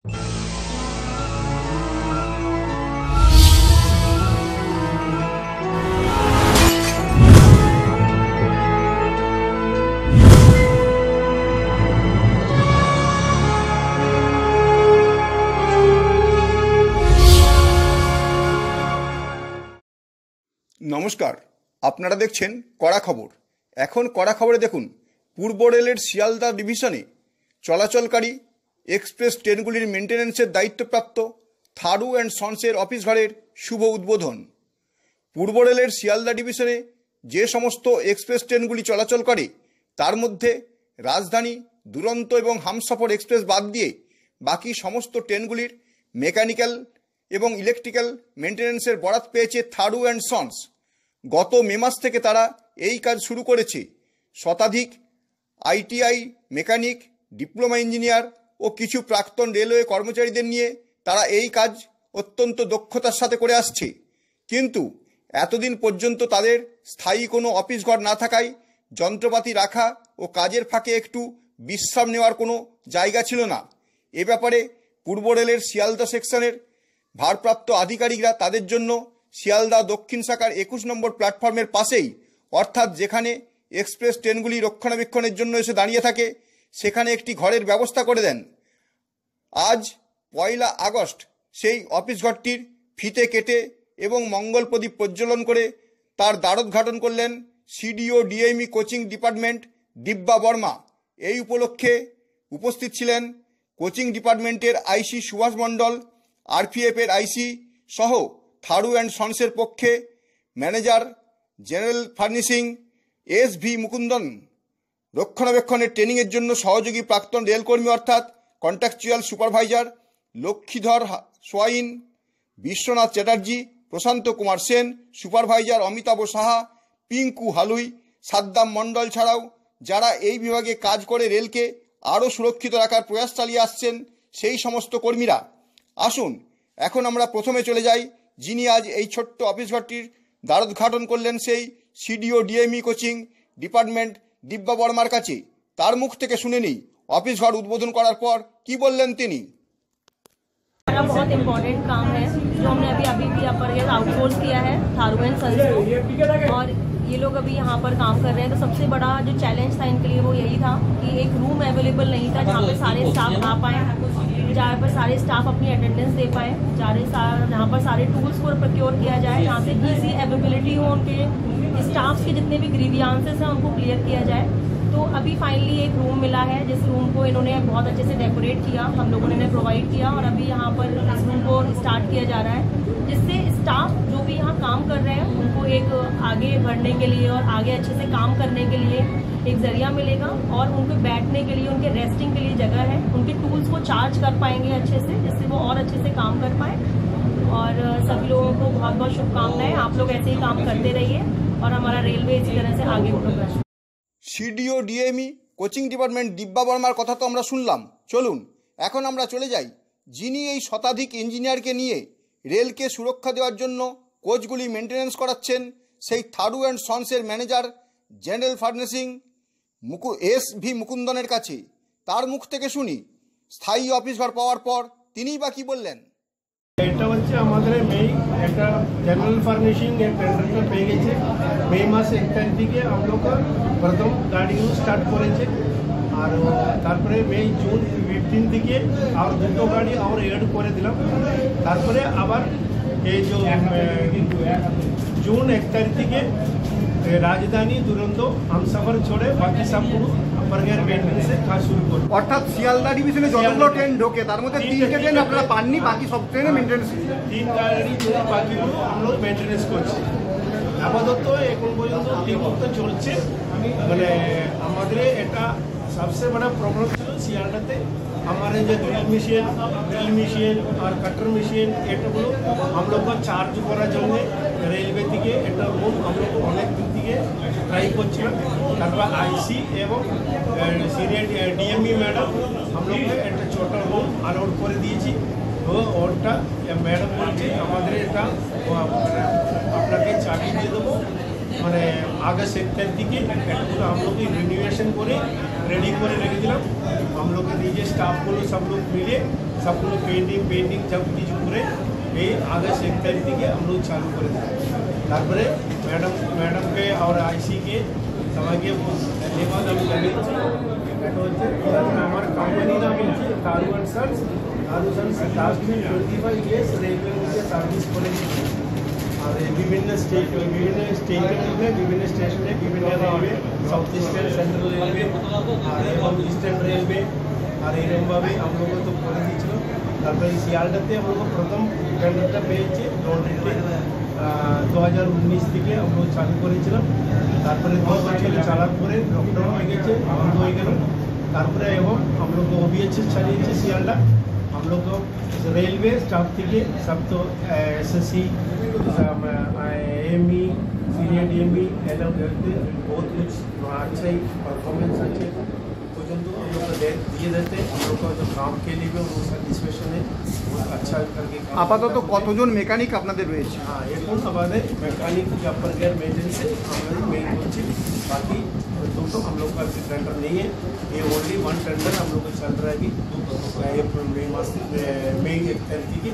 নমস্কার, আপনারা দেখছেন কড়া খবর। এখন কড়া খবরে দেখুন, পূর্ব রেলের শিয়ালদা ডিভিশনে চলাচলকারী এক্সপ্রেস ট্রেনগুলির মেনটেন্যান্সের দায়িত্বপ্রাপ্ত থারু অ্যান্ড সন্সের অফিস ঘরের শুভ উদ্বোধন। পূর্ব রেলের শিয়ালদা ডিভিশনে যে সমস্ত এক্সপ্রেস ট্রেনগুলি চলাচল করে তার মধ্যে রাজধানী, দুরন্ত এবং হামসফর এক্সপ্রেস বাদ দিয়ে বাকি সমস্ত ট্রেনগুলির মেকানিক্যাল এবং ইলেকট্রিক্যাল মেনটেন্যান্সের বরাত পেয়েছে থারু অ্যান্ড সন্স। গত মে মাস থেকে তারা এই কাজ শুরু করেছে। শতাধিক আইটিআই মেকানিক, ডিপ্লোমা ইঞ্জিনিয়ার ও কিছু প্রাক্তন রেলওয়ে কর্মচারীদের নিয়ে তারা এই কাজ অত্যন্ত দক্ষতার সাথে করে আসছে। কিন্তু এতদিন পর্যন্ত তাদের স্থায়ী কোনো অফিস ঘর না থাকায় যন্ত্রপাতি রাখা ও কাজের ফাঁকে একটু বিশ্রাম নেওয়ার কোনো জায়গা ছিল না। এ ব্যাপারে পূর্ব রেলের শিয়ালদা সেকশনের ভারপ্রাপ্ত আধিকারিকরা তাদের জন্য শিয়ালদা দক্ষিণ শাখার 21 নম্বর প্ল্যাটফর্মের পাশেই, অর্থাৎ যেখানে এক্সপ্রেস ট্রেনগুলি রক্ষণাবেক্ষণের জন্য এসে দাঁড়িয়ে থাকে, সেখানে একটি ঘরের ব্যবস্থা করে দেন। আজ 1 আগস্ট সেই অফিস ঘরটির ফিতে কেটে এবং মঙ্গল প্রদীপ প্রজ্বলন করে তার দ্বারোদ্ঘাটন করলেন CDO DME coaching department Divya Verma. এই উপলক্ষে উপস্থিত ছিলেন কোচিং ডিপার্টমেন্টের আইসি সুভাষ মণ্ডল, আরপিএফের আইসি সহ থারু অ্যান্ড সন্সের পক্ষে manager general furnishing S V. Mukundan, রক্ষণাবেক্ষণের ট্রেনিংয়ের জন্য সহযোগী প্রাক্তন রেলকর্মী অর্থাৎ contractual supervisor Lakshmidhar Swain, Biswanath Chatterjee, Prashanta Kumar Sen, supervisor Amitabh Saha, Pinku Halui, Saddam Mondal ছাড়াও যারা এই বিভাগে কাজ করে রেলকে আরও সুরক্ষিত রাখার প্রয়াস চালিয়ে আসছেন সেই সমস্ত কর্মীরা। আসুন এখন আমরা প্রথমে চলে যাই যিনি আজ এই ছোট্ট অফিস ঘরটির দ্বারোদ্ঘাটন করলেন, সেই সিডিও ডিএমই কোচিং ডিপার্টমেন্ট দিব্যা বর্মার কাছে। তার মুখ থেকে শুনে নিই অফিস ঘর উদ্বোধন করার পর কি বললেন তিনি। हमारा बहुत इम्पोर्टेंट काम है जो हमने अभी यहाँ पर आउटसोर्स किया है थारू एंड सन्स को, और ये लोग अभी यहाँ पर काम कर रहे हैं। तो सबसे बड़ा जो चैलेंज था इनके लिए वो यही था कि एक रूम अवेलेबल नहीं था जहाँ पे सारे स्टाफ आ पाए, जहाँ पर सारे स्टाफ अपनी अटेंडेंस दे पाए, जहाँ पर सारे टूल्स को प्रोक्योर किया जाए, जहाँ से ईजी अवेलेबिलिटी हो, उनके स्टाफ के जितने भी ग्रीवियांसेस हैं उनको क्लियर किया जाए। तो अभी फाइनली एक रूम मिला है जिस रूम को इन्होंने बहुत अच्छे से डेकोरेट किया, हम लोगों ने प्रोवाइड किया, और अभी यहाँ पर इस रूम को स्टार्ट किया जा रहा है, जिससे स्टाफ जो भी यहाँ काम कर रहे हैं उनको एक आगे बढ़ने के लिए और आगे अच्छे से काम करने के लिए एक जरिया मिलेगा, और उनको बैठने के लिए, उनके रेस्टिंग के लिए जगह है, उनके टूल्स को चार्ज कर पाएंगे अच्छे से, जिससे वो और अच्छे से काम कर पाए। और सभी लोगों को बहुत बहुत शुभकामनाएं। आप लोग ऐसे ही काम करते रहिए और हमारा रेलवे इसी तरह से आगे बढ़ेगा। সিডিও ডিএমই কোচিং ডিপার্টমেন্ট দিব্যা বর্মার কথা তো আমরা শুনলাম। চলুন এখন আমরা চলে যাই যিনি এই শতাধিক ইঞ্জিনিয়ারকে নিয়ে রেলকে সুরক্ষা দেওয়ার জন্য কোচগুলি মেনটেন্যান্স করাচ্ছেন, সেই Tharu and সন্সের manager general furnishing এস.ভি. মুকুন্দনের কাছে। তার মুখ থেকে শুনি স্থায়ী অফিস ঘর পাওয়ার পর তিনিই বা কী বললেন। এটা হচ্ছে আমাদের মেই একটা জেনারেল ফার্নিশিং এর টেন্ডারটা পেয়ে গেছে। মে মাস 1 তারিখ থেকে আমরা প্রথম গাড়ি স্টার্ট করেছে, আর তারপরে জুন 15 থেকে আর দুটো গাড়ি আর এড করে দিলাম। তারপরে আবার এই যে জুন 1 তারিখ থেকে রাজধানী, দুরন্ত, হামসফর ছোড়ে বাকি সব কাজ শুরু করবো। অর্থাৎ শিয়ালদা ডিভিশনে যতগুলো ট্রেন ঢোকে তার মধ্যে 3টে ট্রেন আপনারা পাননি, বাকি সব ট্রেনে মেনটেন্স, 3 গাড়ি বাকিগুলো আমরা মেনটেন্স করছি। আপাতত এখন পর্যন্ত ঠিকমতো চলছে। মানে আমাদের এটা সবচেয়ে বড় প্রবলেম ছিল শিয়ালদাতে, हमारे जो ड्रिल मशीन और कटर मशीन एटुकुलो हम लोग को चार्ज करा जन्य रेलवे থেকে একটা রুম আমরা অনেক দিন থেকে ট্রাই করছিলাম। তারপর আইসি এবং সিনিয়র ডিএমই ম্যাডাম हम लोग को একটা ছোট রুম অ্যালাউড করে দিয়েছি। তো ওটা ম্যাডাম বলছে আমাদের এটা আপনাকে চাবি দিয়ে দেবো, মানে আগস্ট 1 তারিখ থেকে এটা हम लोग रिन्यूएशन করে रेडी করে রেখে দিলাম। हम लोग के नीचे स्टाफ को सब लोग मिले সবগুলো পেন্টিং সব কিছু করে এই আগস্ট 1 তারিখ থেকে আমরা চালু করে দেবো। তারপরে ম্যাডামকে আর আইসিকে সবাইকে ধন্যবাদ আমি জানিয়েছি। এটা হচ্ছে আমার কোম্পানি নাম হচ্ছে Tharu and sons. Last 25 years রেলওয়ের মধ্যে সার্ভিস করেছি। আর বিভিন্ন স্টেটের মধ্যে বিভিন্ন স্টেশনে বিভিন্ন railway, south eastern, central railway আর এবং ইস্টার্ন রেলওয়ে আর এরকমভাবে আমলোকে তো করে দিয়েছিল। তারপরে শিয়ালদাতে আমলোকে প্রথম টেন্ডারটা পেয়েছে লন্ড্রিতে 2019 থেকে আমরা চালু করেছিলাম। তারপরে 2 বছর চালার পরে লকডাউন হয়ে গেছে, বন্ধ হয়ে গেল। তারপরে এবং আমলোকে OBHS চালিয়েছে শিয়ালদা। हम लोग को रेलवे स्टाफ থেকে सब तो SSC AME senior DME LO बहुत कुछ अच्छा ही परफॉर्मेंस अच्छे পর্যন্ত हम लोग को दिए देते हैं। हम लोग का जो काम के लिए भी वो सेटिस्फैक्शन है, बहुत अच्छा करके। আপাতত কতজন মেকানিক আপনাদের রয়েছে? हाँ, এখন আমাদের মেকানিক अपर गियर मेंटेनेंस से हमारे मेन कोच, बाकी दोस्तों हम लोग का टेंडर नहीं है। ये ओनली 1 टेंडर हम लोग को चल रहा है कि मई 1 तारीख की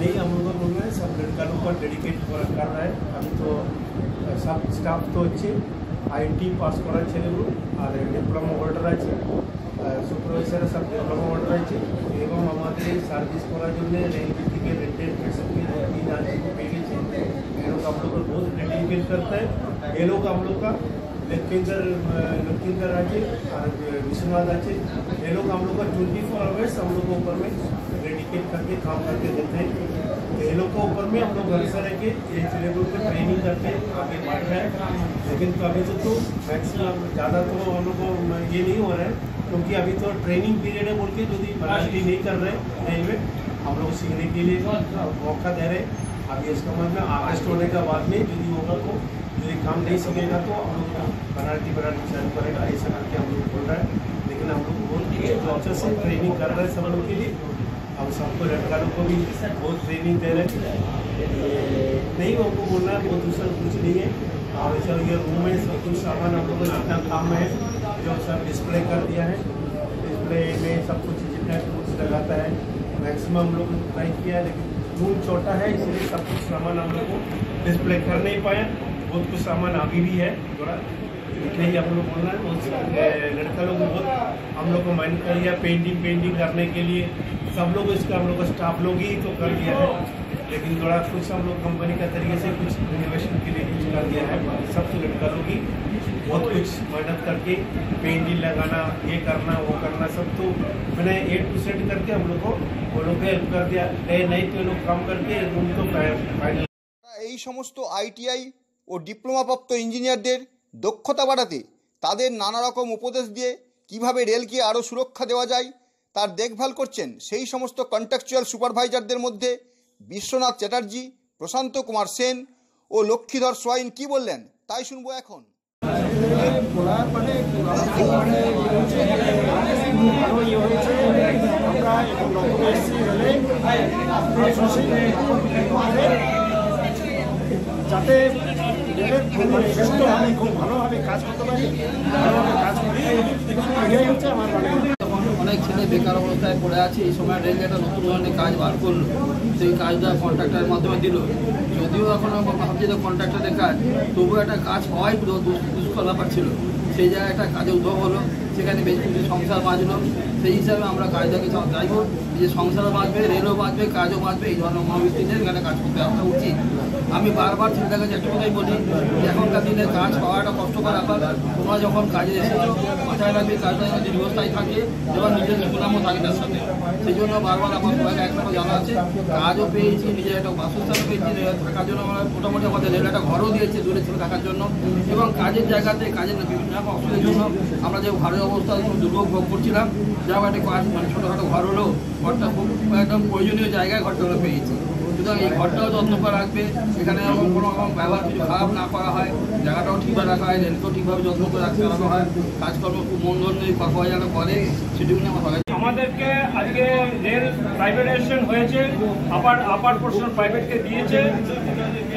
नहीं हम लोग को बोलना है। सब लड़का लोग का डेडिकेट कर रहा है। अभी तो सब स्टाफ तो अच्छे IIT पास करा ছেলেগুলো আর ডিপ্লোমা হোল্ডার আছে, সুপারভাইজার সব ডিপ্লোমা হোল্ডার আছে এবং আমাদের সার্ভিস করার জন্য রেলওয়ে থেকে রেটেড सर्टिफिकेट 3 आदमी को पे गए। ये लोग हम लोग को बहुत डेडिकेट करता है। ये लोग हम लोग का लखीमपुर राज्य और विश्वनाथ राज्य, ये लोग हम लोग का 24 आवर्स हम लोग को ऊपर में डेडिकेट करके काम करके देते हैं। ये लोग को ऊपर में हम लोग घर से रह के ये लेवल पे ट्रेनिंग करके आगे बढ़ रहे हैं। लेकिन अभी तो मैक्सिमम ज़्यादा तो हम लोग को ये नहीं हो रहा है, क्योंकि अभी तो ट्रेनिंग पीरियड है बोल के यदि भर्ती नहीं कर रहे रेलवे, हम लोग सीखने के लिए मौका दे रहे। अभी इसका मतलब अगस्त होने के बाद में यदि होगा तो यदि काम नहीं सकेगा तो हम लोग बनारटी चालू करेगा, ऐसा करके हम लोग बोल रहे हैं। लेकिन हम लोग बोल के जो अच्छे से ट्रेनिंग कर रहे हैं सब लोग के लिए। अब सबको लड़का लोग को भी बहुत ट्रेनिंग दे रहे हैं। नहीं हमको बोलना है, बहुत दूसरा कुछ नहीं है। और ऐसा ये रूम में सब कुछ सामान हम लोग को जितना काम है जो सब डिस्प्ले कर दिया है। डिस्प्ले में सब कुछ जितना टूल्स लगाता है मैक्सिमम हम लोग ट्राई किया है, लेकिन रूम छोटा है इसलिए सब कुछ सामान हम लोग को डिस्प्ले कर नहीं पाया। बहुत कुछ सामान अभी भी है थोड़ा, इसलिए हम लोग बोलना है। लड़का लोग बहुत हम लोग को माइंड कर लिया पेंटिंग करने के लिए। सब लोग इसका हम लोग का स्टाफ लोग ही तो कर दिया है, लेकिन थोड़ा कुछ हम लोग कंपनी का तरीके से कुछ इनोवेशन के लिए कुछ कर दिया है। सब तो लड़का लोग ही बहुत कुछ मेहनत करके पेंटिंग लगाना, ये करना वो करना सब तो मैंने 8% करके हम लोग को वो लोग हेल्प कर दिया। नहीं तो लोग काम करके रूम तो फाइनल। এই সমস্ত ITI ও ডিপ্লোমাপ্রাপ্ত ইঞ্জিনিয়ারদের দক্ষতা বাড়াতে তাদের নানা রকম উপদেশ দিয়ে কিভাবে রেলকে আরও সুরক্ষা দেওয়া যায় তার দেখভাল করছেন সেই সমস্ত কন্ট্রাকচুয়াল সুপারভাইজারদের মধ্যে বিশ্বনাথ চ্যাটার্জি, প্রশান্ত কুমার সেন ও লক্ষ্মীধর সোয়াইন কি বললেন তাই শুনবো এখন। যাতে আমি খুব ভালোভাবে কাজ করতে পারি, ভালোভাবে কাজ করি, এটাই হচ্ছে আমার অনেক ছেলে বেকার অবস্থায় পড়ে আছে। এই সময় রেলওয়ে একটা নতুন ধরনের কাজ বার করলো, সেই কাজটা কন্ট্রাক্টরের মাধ্যমে দিল। যদিও এখন ভাবছি তো কন্ট্রাক্টরের কাজ, তবুও একটা কাজ হওয়াই দুষ্কর ব্যাপার ছিল। সেই জায়গায় একটা কাজে উদ্ভব হলো, সেখানে বেশ কিছু সংসার বাঁচলো। সেই হিসাবে আমরা কাজটাকে চাইবো যে সংসারও বাঁচবে, রেলও বাঁচবে, কাজও বাঁচবে, এই ধরনের মনোবৃত্তিতে এখানে কাজ করতে আসা উচিত। আমি বারবার ছেলেটার কাছে একটা কথাই বলি যে এখনকার দিনে কাজ পাওয়াটা কষ্টকর ব্যাপার। তোমরা যখন কাজে এসেছো মাথায় রাখবে কাজটা যেন দীর্ঘস্থায়ী থাকে এবং নিজের সুনামও থাকে তার সাথে। সেই জন্য বারবার আমার সবাইকে একটা জানা আছে, কাজও পেয়েছি, নিজের একটা বাসস্থানও পেয়েছি, থাকার জন্য আমরা মোটামুটি আমাদের রেল একটা ঘরও দিয়েছে দূরে ছিল থাকার জন্য। এবং কাজের জায়গাতে কাজের বিভিন্ন রকম অসুবিধার জন্য আমরা যে ঘরের অবস্থা দুর্ভোগ ভোগ করছিলাম, যা একটা কাজ মানে ছোটোখাটো ঘর হলো, ঘরটা খুব একদম প্রয়োজনীয় জায়গায় ঘরটা হলো পেয়েছি। সুতরাং এই ঘরটাও যত্ন করে রাখবে, এখানে কোনো রকম ব্যবহার কিছু খারাপ না করা হয়, জায়গাটাও ঠিকভাবে রাখা হয়, রেলকেও ঠিকভাবে যত্ন করে রাখতে রাখা হয়, কাজকর্ম খুব মন ধরে পাওয়া যেন করে সেটুকু আমার ভালো। আমাদেরকে আজকে রেল প্রাইভেটাইজেশন হয়েছে, আপার পোর্শন প্রাইভেটকে দিয়েছে।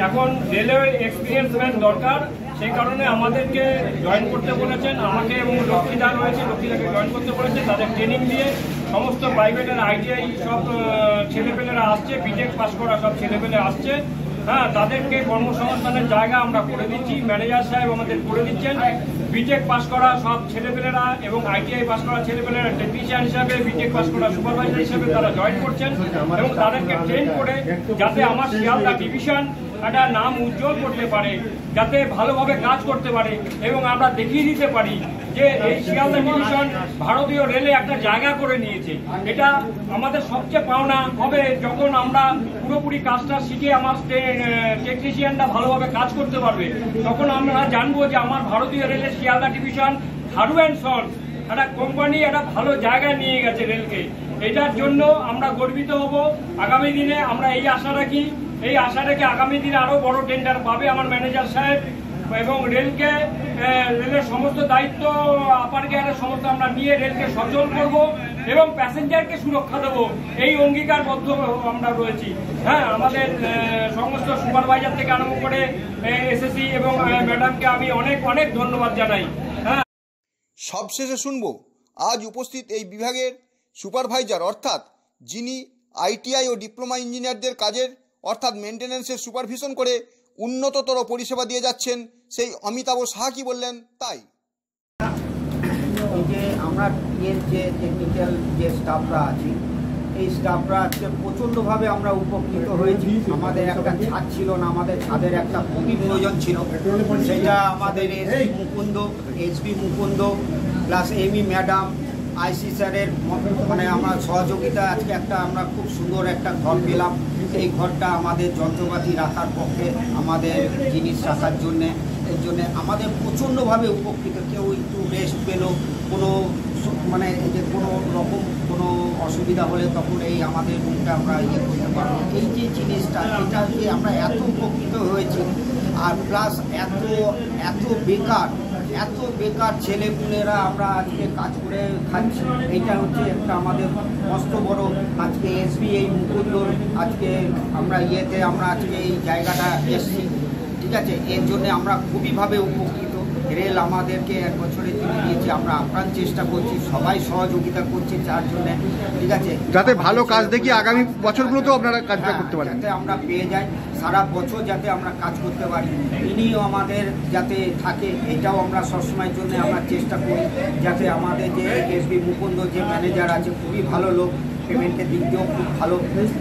এখন রেলওয়ে এক্সপিরিয়েন্স ম্যান দরকার, সেই কারণে আমাদেরকে জয়েন করতে বলেছেন, আমাকে এবং লক্ষ্মীদা রয়েছে, লক্ষ্মীদাকে জয়েন করতে বলেছেন। তাদের ট্রেনিং দিয়ে সমস্ত প্রাইভেটের ITI সব ছেলেপেলেরা আসছে, বিটেক পাস করা সব ছেলেপেলে আসছে। হ্যাঁ, তাদেরকে কর্মসংস্থানের জায়গা আমরা করে দিচ্ছি, ম্যানেজার সাহেব আমাদের করে দিচ্ছেন। বিটেক পাস করা সব ছেলেপেলেরা এবং ITI পাস করা ছেলেপেলেরা টেকনিশিয়ান হিসাবে, বিটেক পাস করা সুপারভাইজার হিসাবে তারা জয়েন করছেন এবং তাদেরকে ট্রেন করে যাতে আমার শিয়ালদা ডিভিশন একটা নাম উজ্জ্বল করতে পারে, যাতে ভালোভাবে কাজ করতে পারে এবং আমরা দেখিয়ে দিতে পারি যে এই শিয়ালদা ডিভিশন ভারতীয় রেলে একটা জায়গা করে নিয়েছে। এটা আমাদের সবচেয়ে পাওনা হবে যখন আমরা পুরোপুরি কাজটা শিখে আমার টেকনিশিয়ানরা ভালোভাবে কাজ করতে পারবে, তখন আমরা জানবো যে আমার ভারতীয় রেলের Sealdah division Tharu and sons একটা কোম্পানি একটা ভালো জায়গায় নিয়ে গেছে রেলকে। এটার জন্য আমরা গর্বিত হব। আগামী দিনে আমরা এই আশা রাখি, আগামী দিনে আরো বড় টেন্ডার পাবে আমার ম্যানেজার সাহেব এবং রেলকে রেলের সমস্ত দায়িত্ব আপার গিয়ারের সমস্ত আমরা নিয়ে রেলকে সচল করব এবং প্যাসেঞ্জারকে সুরক্ষা দেবো, এই অঙ্গীকারবদ্ধ আমরা রয়েছি। হ্যাঁ, আমাদের সমস্ত সুপারভাইজার থেকে আরম্ভ করে SSC এবং ম্যাডামকে আমি অনেক অনেক ধন্যবাদ জানাই। হ্যাঁ, সবশেষে শুনব আজ উপস্থিত এই বিভাগের সুপারভাইজার অর্থাৎ যিনি ITI ও ডিপ্লোমা ইঞ্জিনিয়ারদের কাজের অর্থাৎ মেনটেন্যান্সের সুপারভিশন করে উন্নততর পরিষেবা দিয়ে যাচ্ছেন, সেই অমিতাভ সাহা কি বললেন তাই। এই যে আমরা এর যে টেকনিক্যাল যে স্টাফরা আছি, এই স্টাফরা আজকে প্রচণ্ডভাবে আমরা উপকৃত হয়েছি। আমাদের একটা ছাদ ছিল না, আমাদের ছাদের একটা খুবই প্রয়োজন ছিল, সেটা আমাদের এসবি মুকুন্দ প্লাস এমি ম্যাডাম, IC স্যারের মানে আমরা সহযোগিতা আজকে একটা আমরা খুব সুন্দর একটা ঘর পেলাম। এই ঘরটা আমাদের যন্ত্রপাতি রাখার পক্ষে, আমাদের জিনিস রাখার জন্যে, এর জন্যে আমাদের প্রচণ্ডভাবে উপকৃত। কেউ একটু রেস্ট পেল, কোনো মানে এই যে কোনো রকম কোনো অসুবিধা হলে তখন এই আমাদের রুমটা আমরা ইয়ে করতে পারবো। এই যে জিনিসটা, এটা যে আমরা এত উপকৃত হয়েছি। আর প্লাস এত বেকার ছেলেপুলেরা আমরা আজকে কাজ করে খাচ্ছি, এইটা হচ্ছে একটা আমাদের মস্ত বড়। আজকে SB এই মুকুন্দর আজকে আমরা আমরা আজকে এই জায়গাটা এসছি, ঠিক আছে। এর জন্যে আমরা খুবইভাবে উপকৃত। রেল আমাদেরকে 1 বছরের জন্য দিয়েছে, আমরা আপ্রাণ চেষ্টা করছি, সবাই সহযোগিতা করছে যার জন্যে, ঠিক আছে, যাতে ভালো কাজ দেখি আগামী বছরগুলোতেও আপনারা কাজটা করতে পারেন, যাতে আমরা পেয়ে যাই সারা বছর, যাতে আমরা কাজ করতে পারি। ইনিও আমাদের যাতে থাকে, এটাও আমরা সবসময়ের জন্য আমরা চেষ্টা করি, যাতে আমাদের যে SB মুকুন্দ যে ম্যানেজার আছে খুবই ভালো লোক, পেমেন্টের দিক দিয়েও খুব ভালো,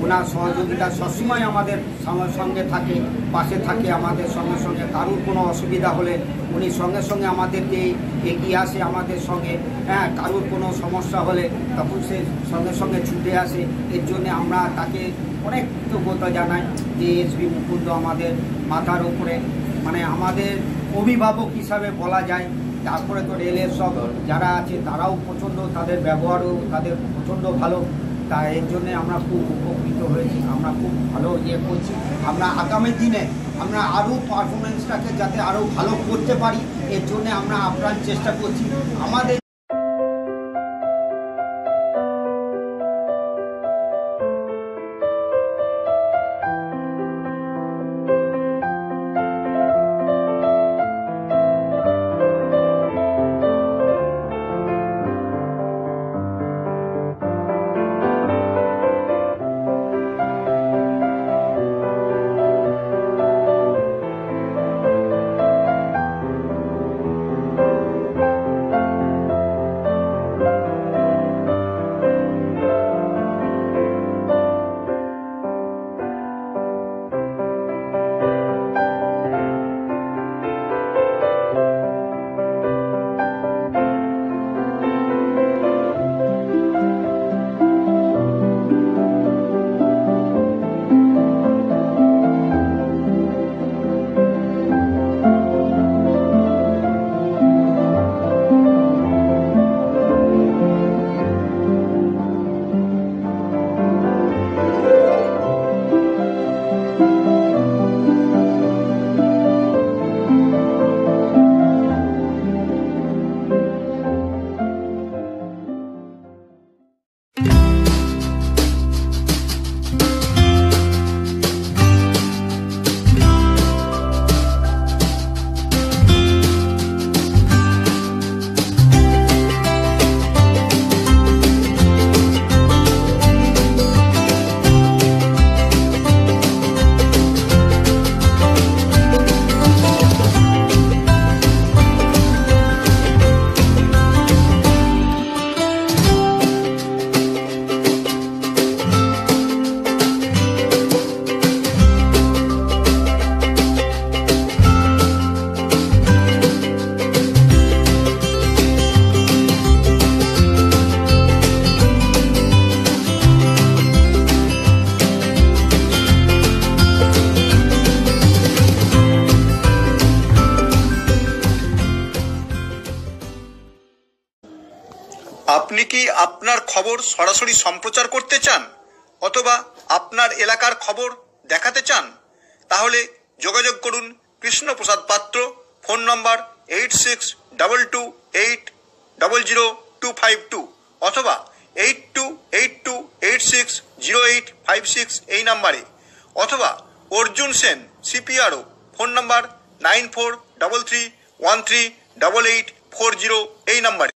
ওনার সহযোগিতা সবসময় আমাদের সঙ্গে থাকে, পাশে থাকে আমাদের সঙ্গে। কারুর কোনো অসুবিধা হলে উনি সঙ্গে আমাদেরকে এগিয়ে আসে আমাদের সঙ্গে। হ্যাঁ, কারুর কোনো সমস্যা হলে তখন সে সঙ্গে ছুটে আসে। এর জন্যে আমরা তাকে অনেক কৃতজ্ঞতা জানাই যে SB মুকুন্দ আমাদের মাথার উপরে মানে আমাদের অভিভাবক হিসাবে বলা যায়। তারপরে তো রেলের সব যারা আছে তারাও প্রচণ্ড, তাদের ব্যবহারও তাদের প্রচণ্ড ভালো। তা এর জন্যে আমরা খুব উপকৃত হয়েছি, আমরা খুব ভালো ইয়ে করছি। আমরা আগামী দিনে আমরা আরও পারফরমেন্সটাকে যাতে আরও ভালো করতে পারি, এর জন্যে আমরা আপ্রাণ চেষ্টা করছি। আমাদের আপনি কি আপনার খবর সরাসরি সম্প্রচার করতে চান অথবা আপনার এলাকার খবর দেখাতে চান? তাহলে যোগাযোগ করুন কৃষ্ণপ্রসাদ পাত্র, ফোন নম্বর 8622800252 অথবা 8282860856 এই নাম্বারে, অথবা অর্জুন সেন CPRO, ফোন নম্বর 9433138840 এই নাম্বারে।